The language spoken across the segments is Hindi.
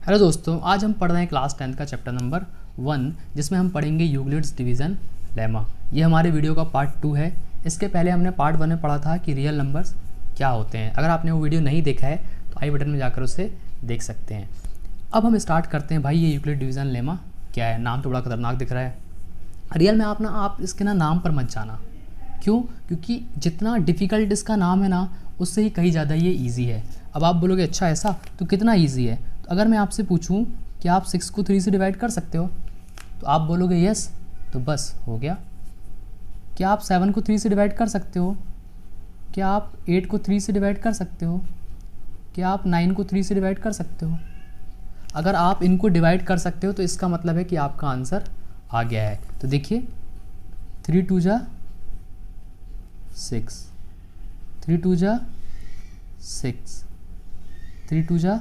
हेलो दोस्तों, आज हम पढ़ रहे हैं क्लास 10 का चैप्टर नंबर 1, जिसमें हम पढ़ेंगे यूक्लिड्स डिवीज़न लेमा। ये हमारे वीडियो का पार्ट 2 है। इसके पहले हमने पार्ट 1 में पढ़ा था कि रियल नंबर्स क्या होते हैं। अगर आपने वो वीडियो नहीं देखा है तो आई बटन में जाकर उसे देख सकते हैं। अब हम स्टार्ट करते हैं। भाई, ये यूक्लिड डिवीज़न लेमा क्या है? नाम तो बड़ा खतरनाक दिख रहा है। रियल में आप इसके नाम पर मत जाना। क्यों? क्योंकि जितना डिफ़िकल्ट इसका नाम है ना, उससे ही कहीं ज़्यादा ये ईजी है। अब आप बोलोगे अच्छा ऐसा, तो कितना ईजी है? तो अगर मैं आपसे पूछूं कि आप 6 को 3 से डिवाइड कर सकते हो, तो आप बोलोगे यस, तो बस हो गया। क्या आप 7 को 3 से डिवाइड कर सकते हो? क्या आप 8 को 3 से डिवाइड कर सकते हो? क्या आप 9 को 3 से डिवाइड कर सकते हो? अगर आप इनको डिवाइड कर सकते हो तो इसका मतलब है कि आपका आंसर आ गया है। तो देखिए, 3 2 जा 6, 3 2 जा 6, 3 2 जा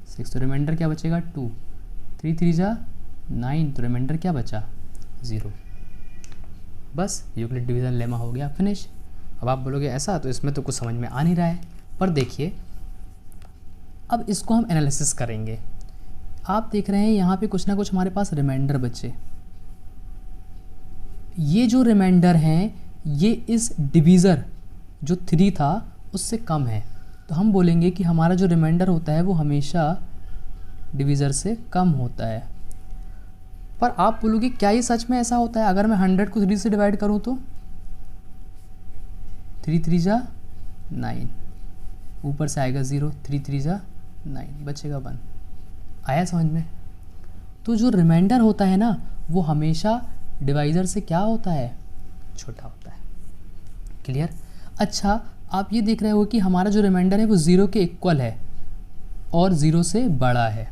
6, तो रिमाइंडर क्या बचेगा 2, 3 3 जा 9, तो रिमाइंडर क्या बचा 0। बस यूक्लिड डिवीज़न लेमा हो गया, फिनिश। अब आप बोलोगे ऐसा, तो इसमें तो कुछ समझ में आ नहीं रहा है। पर देखिए, अब इसको हम एनालिसिस करेंगे। आप देख रहे हैं यहाँ पे कुछ ना कुछ हमारे पास रिमाइंडर बचे। ये जो रिमाइंडर हैं, ये इस डिवीज़र जो 3 था उससे कम है। तो हम बोलेंगे कि हमारा जो रिमाइंडर होता है वो हमेशा डिवीज़र से कम होता है। पर आप बोलोगे क्या ये सच में ऐसा होता है? अगर मैं 100 को 3 से डिवाइड करूं तो 3 3 जा 9, ऊपर से आएगा 0, 3 3 जा 9, बचेगा 1। आया समझ में? तो जो रिमाइंडर होता है ना, वो हमेशा डिवाइज़र से क्या होता है? छोटा होता है। क्लियर? अच्छा, आप ये देख रहे हो कि हमारा जो रिमाइंडर है वो 0 के इक्वल है और 0 से बड़ा है।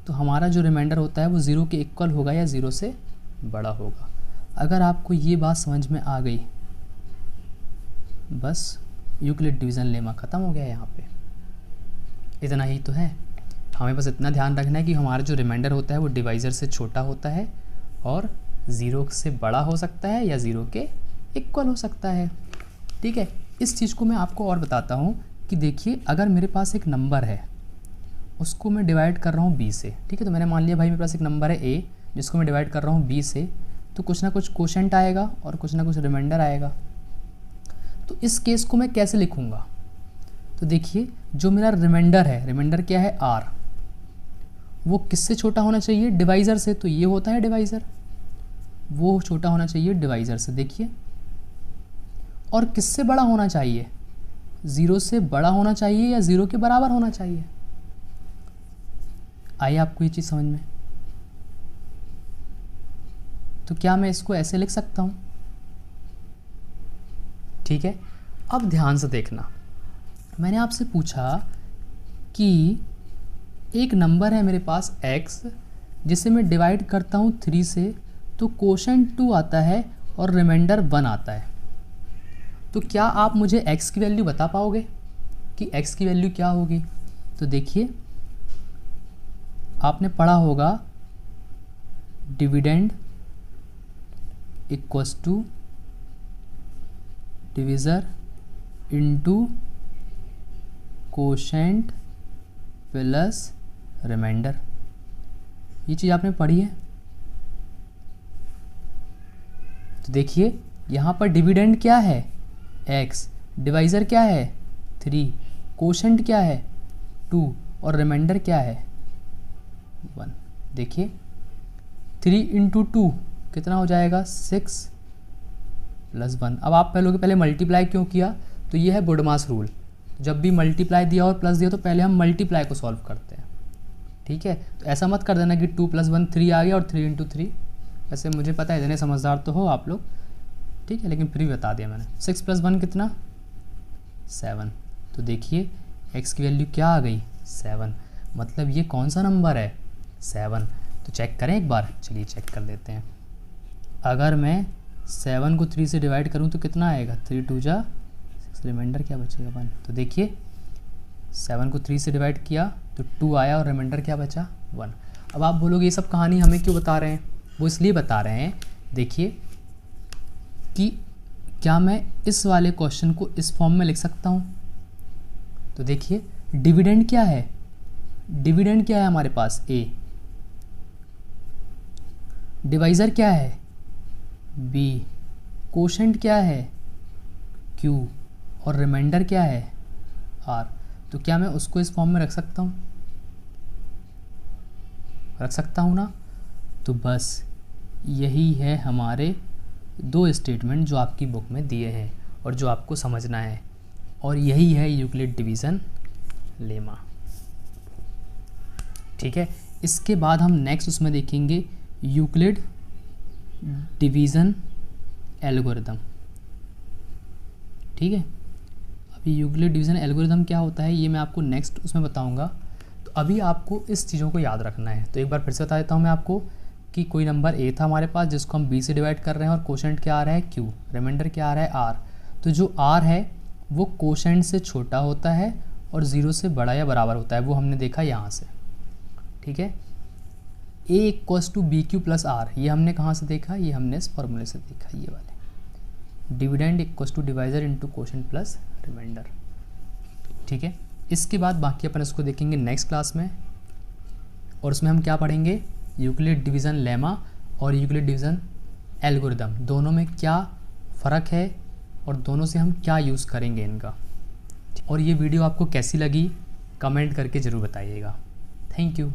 तो हमारा जो रिमाइंडर होता है वो 0 के इक्वल होगा या 0 से बड़ा होगा। अगर आपको ये बात समझ में आ गई, बस यूक्लिड डिवीज़न लेमा ख़त्म हो गया। यहाँ पे इतना ही तो है। हमें बस इतना ध्यान रखना है कि हमारा जो रिमाइंडर होता है वो डिवाइज़र से छोटा होता है और 0 से बड़ा हो सकता है या 0 के इक्वल हो सकता है। ठीक है, इस चीज़ को मैं आपको और बताता हूँ कि देखिए, अगर मेरे पास एक नंबर है, उसको मैं डिवाइड कर रहा हूँ b से। ठीक है, तो मैंने मान लिया भाई मेरे पास एक नंबर है a, जिसको मैं डिवाइड कर रहा हूँ b से, तो कुछ ना कुछ कोशेंट आएगा और कुछ ना कुछ रिमाइंडर आएगा। तो इस केस को मैं कैसे लिखूँगा? तो देखिए, जो मेरा रिमाइंडर है, रिमाइंडर क्या है r, वो किससे छोटा होना चाहिए? डिवाइज़र से। तो ये होता है डिवाइज़र, वो छोटा होना चाहिए डिवाइज़र से। देखिए, और किससे बड़ा होना चाहिए? 0 से बड़ा होना चाहिए या 0 के बराबर होना चाहिए? आइए आपको ये चीज़ समझ में। तो क्या मैं इसको ऐसे लिख सकता हूँ? ठीक है, अब ध्यान से देखना। मैंने आपसे पूछा कि एक नंबर है मेरे पास x, जिसे मैं डिवाइड करता हूँ 3 से, तो कोशेंट 2 आता है और रिमाइंडर 1 आता है। तो क्या आप मुझे x की वैल्यू बता पाओगे कि x की वैल्यू क्या होगी? तो देखिए, आपने पढ़ा होगा dividend equals to divisor into quotient plus remainder. ये चीज़ आपने पढ़ी है। तो देखिए, यहाँ पर डिविडेंड क्या है? x, डिवाइज़र क्या है? 3, कोशेंट क्या है? 2 और रिमाइंडर क्या है? 1। देखिए, 3 इंटू 2 कितना हो जाएगा? 6 प्लस 1। अब आप पहले मल्टीप्लाई क्यों किया? तो ये है बोडमास रूल। जब भी मल्टीप्लाई दिया और प्लस दिया तो पहले हम मल्टीप्लाई को सॉल्व करते हैं। ठीक है, तो ऐसा मत कर देना कि 2 + 1 3 आ गया और 3 इंटू 3। वैसे मुझे पता है इतने समझदार तो हो आप लोग, ठीक है, लेकिन फिर भी बता दिया मैंने। 6 + 1 कितना? 7। तो देखिए, x की वैल्यू क्या आ गई? 7। मतलब ये कौन सा नंबर है? 7। तो चेक करें एक बार। चलिए चेक कर लेते हैं। अगर मैं 7 को 3 से डिवाइड करूं तो कितना आएगा? 3 2 जा 6, रिमाइंडर क्या बचेगा? 1। तो देखिए, 7 को 3 से डिवाइड किया तो 2 आया और रिमाइंडर क्या बचा? 1। अब आप बोलोगे ये सब कहानी हमें क्यों बता रहे हैं? वो इसलिए बता रहे हैं, देखिए, कि क्या मैं इस वाले क्वेश्चन को इस फॉर्म में लिख सकता हूँ? तो देखिए, डिविडेंड क्या है? डिविडेंड क्या है हमारे पास a, डिवाइज़र क्या है b, कोशेंट क्या है q और रिमाइंडर क्या है r। तो क्या मैं उसको इस फॉर्म में रख सकता हूँ? रख सकता हूँ ना। तो बस यही है हमारे 2 स्टेटमेंट जो आपकी बुक में दिए हैं और जो आपको समझना है, और यही है यूक्लिड डिवीज़न लेमा। ठीक है, इसके बाद हम नेक्स्ट उसमें देखेंगे यूक्लिड डिवीज़न एल्गोरिदम। ठीक है, अभी यूक्लिड डिवीज़न एल्गोरिदम क्या होता है ये मैं आपको नेक्स्ट उसमें बताऊंगा। तो अभी आपको इस चीज़ों को याद रखना है। तो एक बार फिर से बता देता हूँ मैं आपको कि कोई नंबर a था हमारे पास जिसको हम b से डिवाइड कर रहे हैं और कोशेंट क्या आ रहा है q, रिमाइंडर क्या आ रहा है r। तो जो r है वो कोशेंट से छोटा होता है और 0 से बड़ा या बराबर होता है, वो हमने देखा यहाँ से। ठीक है, a equals to B Q plus R, ये हमने कहाँ से देखा? ये हमने इस फॉर्मूले से देखा, ये वाले। Dividend equals to divisor into quotient plus remainder. ठीक है, इसके बाद बाकी अपन इसको देखेंगे नेक्स्ट क्लास में, और उसमें हम क्या पढ़ेंगे? यूक्लिड डिवीज़न लेमा और यूक्लिड डिवीज़न एल्गोरिदम, दोनों में क्या फ़र्क है और दोनों से हम क्या यूज़ करेंगे इनका। और ये वीडियो आपको कैसी लगी कमेंट करके ज़रूर बताइएगा। Thank you.